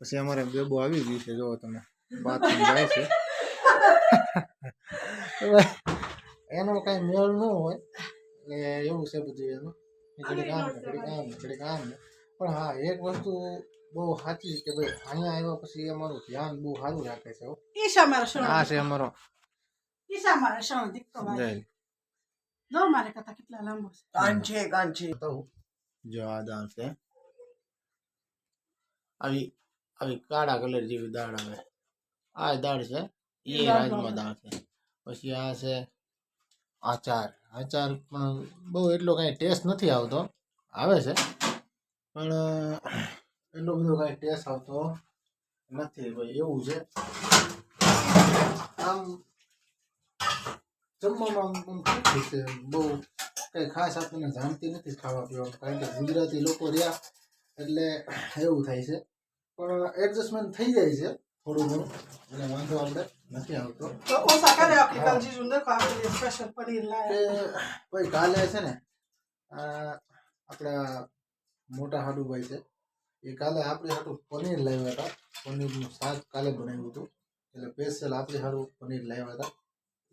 પછી અમારે બેબો આવી ગઈ છે, જો તમે બાથરૂમ જાય છે. એનો કઈ મેળ ન હોય એટલે એવું છે બધું એનું. ઘડી કામ ને ઘડી કામ ને ઘડી કામ ને. પણ હા, એક વસ્તુ બહુ સાચી કે ભાઈ અહીંયા આવ્યા પછી અમારું ધ્યાન બહુ સારું રાખે છે. આ છે અમારો કાન છે. જો આ દાળ છે, આવી આવી કાળા કલર જેવી દાળ આવે, આ દાળ છે એ રાજમા દાળ છે. પછી આ છે આચાર. આચાર પણ બહુ એટલો કઈ ટેસ્ટ નથી આવતો, આવે છે પણ એટલો બધો કઈ ટેસ્ટ આવતો નથી ભાઈ, એવું છે. આમ જમવામાં ઠીક છે, બહુ કઈ ખાસ આપણને જાણતી નથી ખાવા પીવા, કારણ કે ગુજરાતી લોકો રહ્યા એટલે એવું થાય છે. પણ એડજસ્ટમેન્ટ થઈ જાય છે થોડું ઘણું, એટલે વાંધો આપણે નથી આવતો. ભાઈ કાલે છે ને આપણા મોટા હાડુભાઈ છે, એ કાલે આપણે હાટું પનીર લાવ્યા હતા. પનીરનું શાક કાલે બનાવ્યું હતું, એટલે સ્પેશિયલ આપણે હાટું પનીર લાવ્યા હતા.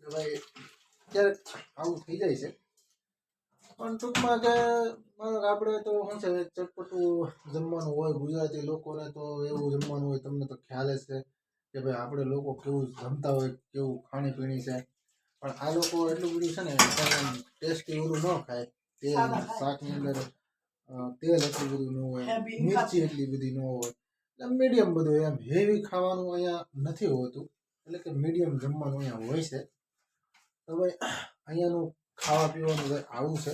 એટલે ભાઈ ક્યારેક આવું થઈ જાય છે, પણ ટૂંકમાં કે આપણે તો શું છે, ચટપટું જમવાનું હોય ગુજરાતી લોકોને, તો એવું જમવાનું હોય. તમને તો ખ્યાલ જ છે કે ભાઈ આપણે લોકો કેવું જમતા હોય, કેવું ખાણીપીણી છે. પણ આ લોકો એટલું બધું છે ને ટેસ્ટી ઓલું ન ખાય. તેલ શાકની અંદર તેલ એટલું બધું ન હોય, મિર્ચી એટલી બધી ન હોય, એટલે મીડિયમ બધું. એમ હેવી ખાવાનું અહીંયા નથી હોતું, એટલે કે મીડિયમ જમવાનું અહીંયા હોય છે. તો ભાઈ અહીંયાનું ખાવા પીવાનું આવું છે.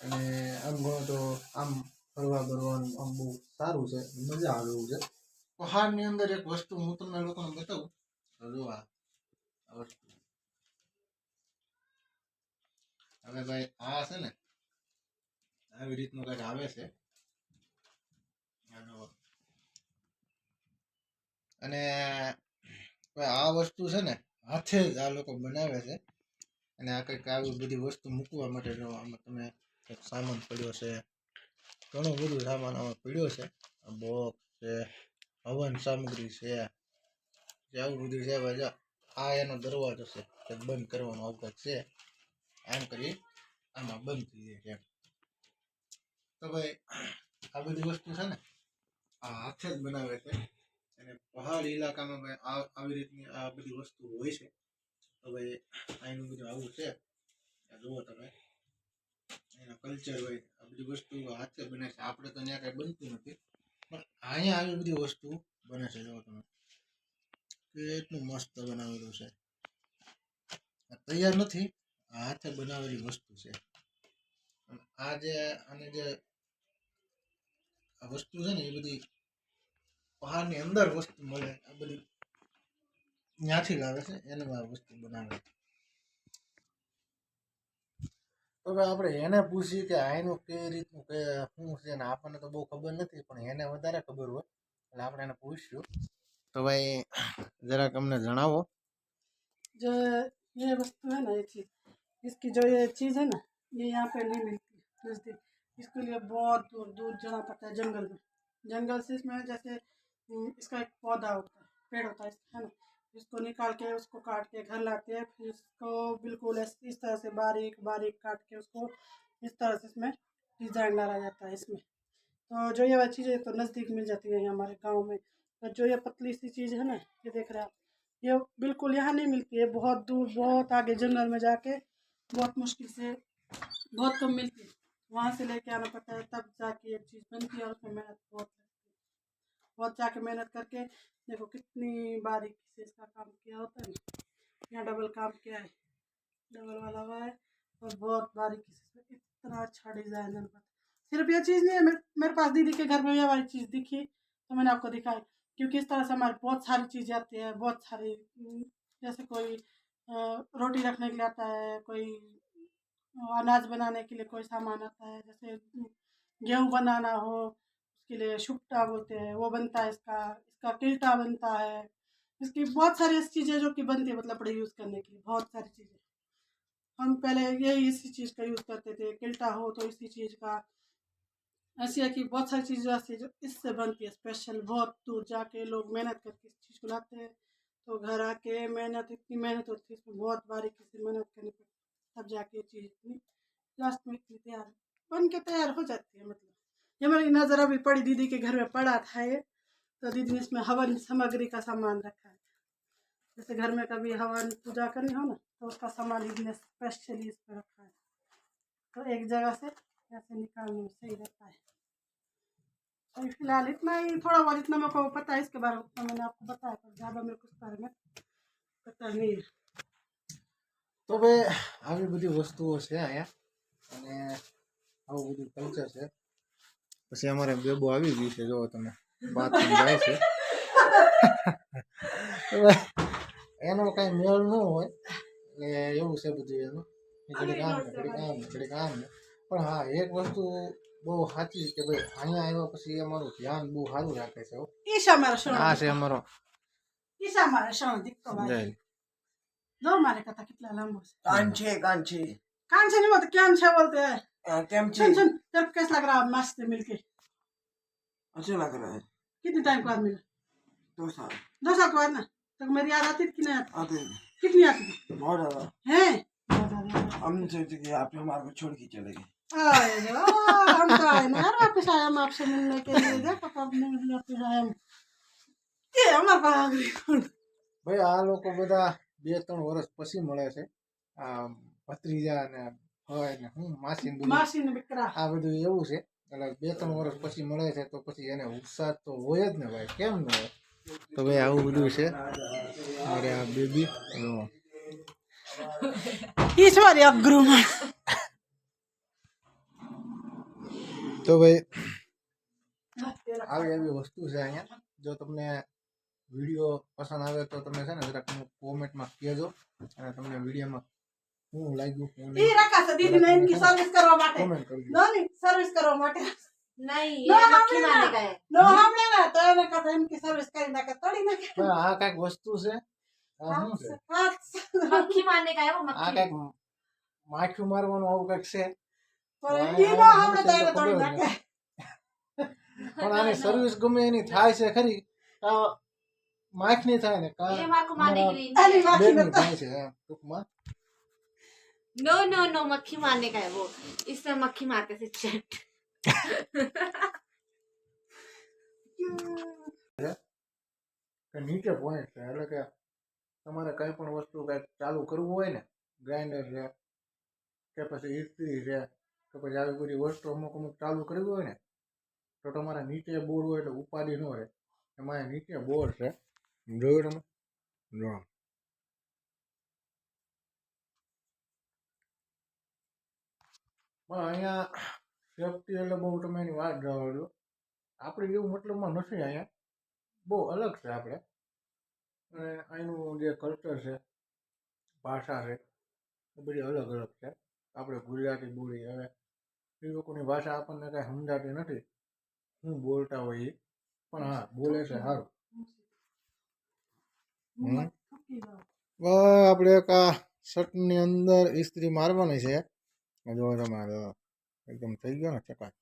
અને આમ કહો તો આમ ફરવા બરવાનું આમ બહુ સારું છે, મજા આવે એવું છે. પહાડની અંદર એક વસ્તુ હું તમને લોકોને બતાવું, જો આ વસ્તુ. હવે ભાઈ આ છે ને આવી રીતનું કંઈક આવે છે, અને આ વસ્તુ છે ને હાથે જ આ લોકો બનાવે છે. અને આ કંઈક આવી બધી વસ્તુ મૂકવા માટે આમાં તમે એક સામાન પડ્યો છે, ઘણું બધું સામાન આમાં પડ્યો છે. બોક્સ છે, હવન સામગ્રી છે, આવું બધું છે. ભાઈ આ એનો દરવાજો છે, બંધ કરવાનો અવકાશ છે. આમ કરી આમાં બંધ થઈ જાય છે. તો ભાઈ આ બધી વસ્તુ છે ને આ હાથે જ બનાવે છે. અને પહાડી ઇલાકામાં ભાઈ આવી રીતની આ બધી વસ્તુ હોય છે. તો ભાઈ અહીંનું બધું આવું છે, જુઓ તમે એના કલ્ચર હોય. આ બધી વસ્તુ હાથે બને છે, આપણે તો ત્યાં કઈ બનતું નથી, પણ અહીંયા આવી બધી વસ્તુ બને છે. જુઓ તમે કેટલું મસ્ત બનાવેલું છે. તૈયાર નથી, હાથે બનાવેલી વસ્તુ છે. આ જે અને જે આ વસ્તુ છે ને એ બધી પહાડની અંદર વસ્તુ મળે, આ બધી ત્યાંથી લાવે છે, એને આ વસ્તુ બનાવે. તો ભાઈ આપણે એને પૂછીએ કે આનું કેવી રીતનું કે શું છે ને, આપણને તો બહુ ખબર નથી, પણ એને વધારે ખબર હોય, એટલે આપણે એને પૂછ્યું. તો ભાઈ જરાક અમને જણાવો. जो ये वस्तु है ना, ये चीज़, इसकी जो ये चीज़ है ना, ये यहाँ पे नहीं मिलती नज़दीक। इसके लिए बहुत दूर दूर जाना पड़ता है, जंगल में। जंगल से इसमें जैसे इसका एक पौधा होता है, पेड़ होता है ना, इसको निकाल के उसको काट के घर लाते हैं, फिर इसको बिल्कुल इस तरह से बारीक बारीक काट के उसको इस तरह से इसमें डिज़ाइन डाला जाता है इसमें। तो जो ये वाली चीज़ है तो नज़दीक मिल जाती है हमारे गाँव में। तो जो ये पतली सी चीज़ है ना, ये देख रहे हैं आप, ये बिल्कुल यहाँ नहीं मिलती है, बहुत दूर बहुत आगे जंगल में जाके बहुत मुश्किल से बहुत कम मिलती है, वहाँ से लेके आना पड़ता है, तब जाके ये चीज़ बनती है। और उसमें मेहनत बहुत लगती है, बहुत जाके मेहनत करके देखो कितनी बारीकी से इसका काम किया होता है। यहाँ डबल काम किया है, डबल वाला हुआ है, और बहुत बारीकी से इतना अच्छा डिज़ाइन है। सिर्फ ये चीज़ नहीं है, मेरे पास दीदी के घर में ये वाली चीज़ दिखी तो मैंने आपको दिखाई, क्योंकि इस तरह से हमारे बहुत सारी चीज़ें आती है, बहुत सारी, जैसे कोई रोटी रखने के लिए आता है, कोई अनाज बनाने के लिए कोई सामान आता है, जैसे गेहूँ बनाना हो उसके लिए शुक्ता बोलते हैं, वो बनता है। इसका किल्टा बनता है, इसकी बहुत सारी ऐसी चीज़ें जो कि बनती है, मतलब बड़े यूज़ करने के लिए बहुत सारी चीज़ें। हम पहले यही इसी चीज़ का यूज़ करते थे, किल्टा हो तो इसी चीज़ का, ऐसी है कि बहुत सारी चीज़ें ऐसी है जो इससे बनती है स्पेशल, बहुत दूर जाके लोग मेहनत करके इस चीज़ को लाते हैं, तो घर आके मेहनत, इतनी मेहनत होती है इसमें, बहुत बारीकी से मेहनत करनी पड़ती है, तब जाके ये चीज़ इतनी लास्ट में इतनी तैयार बन के तैयार हो जाती है। मतलब ये मेरी नज़र अभी पड़ी, दीदी के घर में पड़ा था ये, तो दीदी ने इसमें हवन सामग्री का सामान रखा है। जैसे घर में कभी हवन पूजा करनी हो ना, तो उसका सामान दीदी ने स्पेशली इस पर रखा है, तो एक जगह से ऐसे निकालने में सही रहता है। अभी फिलहाल इतना ही, थोड़ा बहुत इतना मेरे को पता है इसके बारे में, उतना मैंने आपको बताया, पर ज़्यादा मेरे को इस बारे में पता नहीं है। તો ભાઈ આવી બધી વસ્તુઓ છે અહીંયા અને આવું બધું કલ્ચર છે. પછી અમારે બેબો આવી ગઈ છે, જો તમે બાથરૂમ જાય છે. હવે એનો કાંઈ મેળ ન હોય એટલે એવું છે બધું એનું, ઘડીક આમ ને ઘડીક આમ ને ઘડીક આમ ને. પણ હા, એક વસ્તુ બહુ સાચી કે ભાઈ અહીંયા આવ્યા પછી અમારું ધ્યાન બહુ સારું રાખે છે હો. ईशा मारा આ शोण, છે અમારો ईशा मारा शोण दिखतो भाई, જય. दो मारे कथा कितना लंबा है। कांचे कान से नहीं बोलते, क्या से बोलते हैं। कैमचे सुन सुन, तेरे को कैसा लग रहा है मस्त से मिलके? अच्छा लग रहा है। कितने टाइम बाद मिला? 2 साल 2 साल के बाद ना, तो मेरी याद आती थी कि नहीं आती? आते हैं, कितनी आती थी? बहुत ज्यादा। हैं बहुत ज्यादा। हमने सोचे कि आप हमारे को छोड़ के चले गए। आए हम तो आए ना यार, वापस आए हम आपसे मिलने के लिए, देखो कब मिलने वापस आए हम। ये हमारे पास आ गई। ભાઈ આ લોકો બધા 2-3 વર્ષ પછી મળે છે. આ ભત્રીજા ને ભાઈ ને હું માસી ને બધું, मासी ने बिकरा આ બધું એવું છે. એટલે 2-3 વર્ષ પછી મળે છે તો પછી એને ઉત્સાહ તો હોય જ ને ભાઈ, કેમ ન હોય. તો ભાઈ આવું બધું છે. અરે આ બેબી ईश्वरी अग्रू में તો ભાઈ આવી એવી વસ્તુ છે અહીંયા. જો તમને વિડીયો પસંદ આવે તો તમે છે ને જરાક કોમેન્ટમાં કહેજો, અને તમને વિડીયોમાં શું લાગ્યું શું ये નહીં रखा था दीदी ने इनकी सर्विस करवा माटे, કોમેન્ટ કરજો. नो नहीं सर्विस करवा माटे, नहीं नो ये मक्खी हमने मारने ना, का है। नो हमने ना, तो એને કથા इनकी सर्विस કરી નાખે, તોડી નાખે। ભાઈ આ કાંઈક વસ્તુ છે. આ શું છે? हाथ से मक्खी मारने का है वो આ मक्खी। કાંઈક માખી મારવાનું આવું કાંઈક છે. पर ये नो हमने तो એને તોડી નાખે। પણ આની સર્વિસ ગમે એની થાય છે ખરી, કા માખની થાય ને કા ये मार को मारने के लिए अरे नहीं है। माखी બેનની नता થાય છે એમ ટૂંકમાં. नो नो नो मक्खी मारने का है वो, इससे मक्खी मारते से चट। કે નીચે પોઈન્ટ છે, એટલે કે તમારે કંઈ પણ વસ્તુ કંઈક ચાલુ કરવું હોય ને, ગ્રાઇન્ડર છે કે પછી ઇસ્ત્રી છે કે પછી આવી બધી વસ્તુ અમુક અમુક ચાલુ કરવી હોય ને, તો તમારે નીચે બોર્ડ હોય એટલે ઉપાધિ ન રહે. એમાં નીચે બોર્ડ છે, જોયું તમે? જો પણ અહીંયા સેફટી એટલે બહુ તમે એની વાત જવા દો. આપણે જેવું મતલબમાં નથી અહીંયા, બહુ અલગ છે આપણે. અને અહીંનું જે કલ્ચર છે, ભાષા છે, એ બધી અલગ અલગ છે. આપણે ગુજરાતી બોલી, હવે એ લોકોની ભાષા આપણને કાંઈ સમજાતી નથી શું બોલતા હોય એ, પણ હા બોલે છે સારું. આપણે એક આ શર્ટની અંદર ઇસ્ત્રી મારવાની છે. જો તમારે એકદમ થઈ ગયો ને ચકાચક.